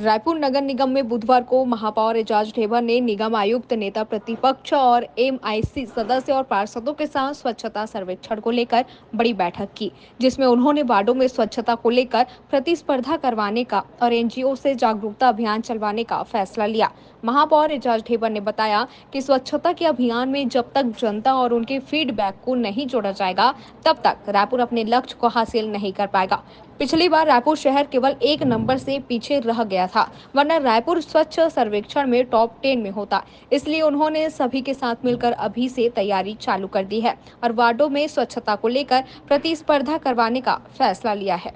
रायपुर नगर निगम में बुधवार को महापौर एजाज ढेबर ने निगम आयुक्त, नेता प्रतिपक्ष और एमआईसी सदस्य और पार्षदों के साथ स्वच्छता सर्वेक्षण को लेकर बड़ी बैठक की, जिसमें उन्होंने वार्डों में स्वच्छता को लेकर प्रतिस्पर्धा करवाने का और एनजीओ से जागरूकता अभियान चलवाने का फैसला लिया। महापौर एजाज ढेबर ने बताया कि स्वच्छता के अभियान में जब तक जनता और उनके फीडबैक को नहीं जोड़ा जाएगा, तब तक रायपुर अपने लक्ष्य को हासिल नहीं कर पाएगा। पिछली बार रायपुर शहर केवल 1 नंबर से पीछे रह गया था, वरना रायपुर स्वच्छ सर्वेक्षण में टॉप 10 में होता। इसलिए उन्होंने सभी के साथ मिलकर अभी से तैयारी चालू कर दी है और वार्डों में स्वच्छता को लेकर प्रतिस्पर्धा करवाने का फैसला लिया है।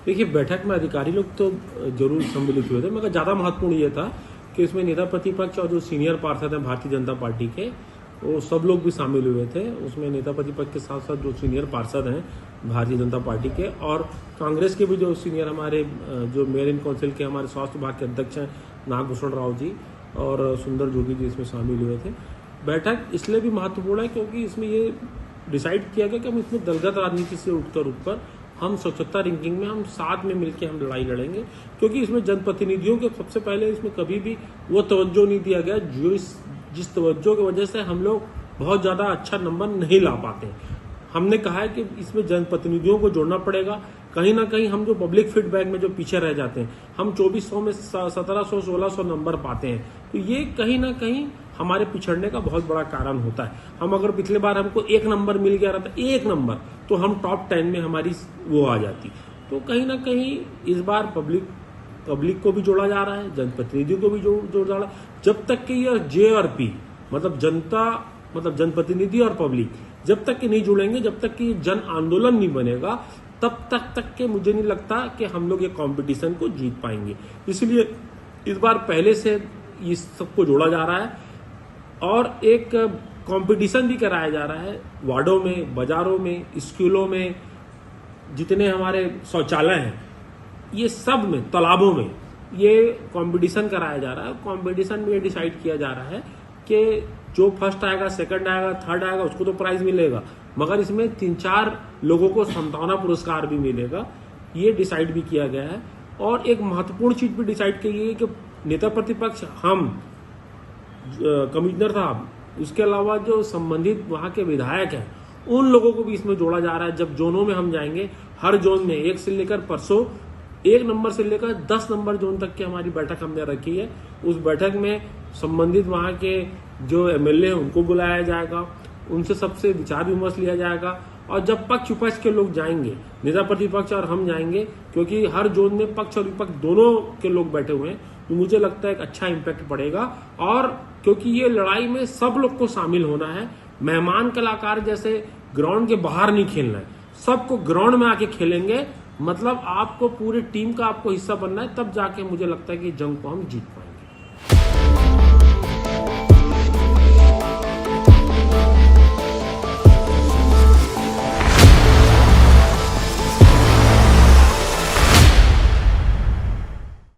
देखिए, बैठक में अधिकारी लोग तो जरूर सम्मिलित हुए थे, मगर ज्यादा महत्वपूर्ण ये था कि इसमें नेता प्रतिपक्ष और जो सीनियर पार्षद हैं भारतीय जनता पार्टी के, वो सब लोग भी शामिल हुए थे। उसमें नेता प्रतिपक्ष के साथ साथ जो सीनियर पार्षद हैं भारतीय जनता पार्टी के और कांग्रेस के भी जो सीनियर हमारे जो मेयर इन काउंसिल के हमारे स्वास्थ्य विभाग के अध्यक्ष हैं नागभूषण राव जी और सुंदर जोगी जी इसमें शामिल हुए थे। बैठक इसलिए भी महत्वपूर्ण है क्योंकि इसमें ये डिसाइड किया गया कि हम इसमें दलगत राजनीति से उठकर हम स्वच्छता रैंकिंग में हम साथ में मिलकर हम लड़ाई लड़ेंगे, क्योंकि इसमें जनप्रतिनिधियों के सबसे पहले इसमें कभी भी वो तवज्जो नहीं दिया गया जो जिस तवज्जो की वजह से हम लोग बहुत ज्यादा अच्छा नंबर नहीं ला पाते। हमने कहा है कि इसमें जनप्रतिनिधियों को जोड़ना पड़ेगा। कहीं ना कहीं हम जो पब्लिक फीडबैक में जो पीछे रह जाते हैं, हम 2400 में 1700 1600 नंबर पाते हैं, तो ये कहीं ना कहीं हमारे पिछड़ने का बहुत बड़ा कारण होता है। हम अगर पिछले बार हमको 1 नंबर मिल गया रहता, 1 नंबर, तो हम टॉप 10 में हमारी वो आ जाती। तो कहीं ना कहीं इस बार पब्लिक को भी जोड़ा जा रहा है, जनप्रतिनिधियों को भी जोड़ा जा रहा है। जब तक कि यह जे और पी मतलब जनता मतलब जनप्रतिनिधि और पब्लिक जब तक कि नहीं जुड़ेंगे, जब तक कि जन आंदोलन नहीं बनेगा, तब तक के मुझे नहीं लगता कि हम लोग ये कंपटीशन को जीत पाएंगे। इसलिए इस बार पहले से इस सबको जोड़ा जा रहा है और एक कंपटीशन भी कराया जा रहा है वार्डों में, बाजारों में, स्कूलों में, जितने हमारे शौचालय हैं, ये सब में, तालाबों में ये कंपटीशन कराया जा रहा है। कंपटीशन में ये डिसाइड किया जा रहा है कि जो फर्स्ट आएगा, सेकंड आएगा, थर्ड आएगा, उसको तो प्राइज मिलेगा, मगर इसमें 3-4 लोगों को सांत्वना पुरस्कार भी मिलेगा। ये डिसाइड भी किया गया है। और एक महत्वपूर्ण चीज भी डिसाइड की गई है कि नेता प्रतिपक्ष, हम, कमिश्नर साहब, उसके अलावा जो संबंधित वहां के विधायक हैं, उन लोगों को भी इसमें जोड़ा जा रहा है। जब जोनों में हम जाएंगे, हर जोन में 1 से लेकर परसों 1 नंबर से लेकर 10 नंबर जोन तक की हमारी बैठक हमने रखी है। उस बैठक में संबंधित वहां के जो एमएलए हैं उनको बुलाया जाएगा, उनसे सबसे विचार विमर्श लिया जाएगा। और जब पक्ष विपक्ष के लोग जाएंगे, नेता प्रतिपक्ष और हम जाएंगे, क्योंकि हर जोन में पक्ष और विपक्ष दोनों के लोग बैठे हुए हैं, तो मुझे लगता है एक अच्छा इम्पैक्ट पड़ेगा। और क्योंकि ये लड़ाई में सब लोग को शामिल होना है, मेहमान कलाकार जैसे ग्राउंड के बाहर नहीं खेलना है, सबको ग्राउंड में आके खेलेंगे। मतलब आपको पूरी टीम का आपको हिस्सा बनना है, तब जाके मुझे लगता है कि जंग को हम जीत पाएंगे।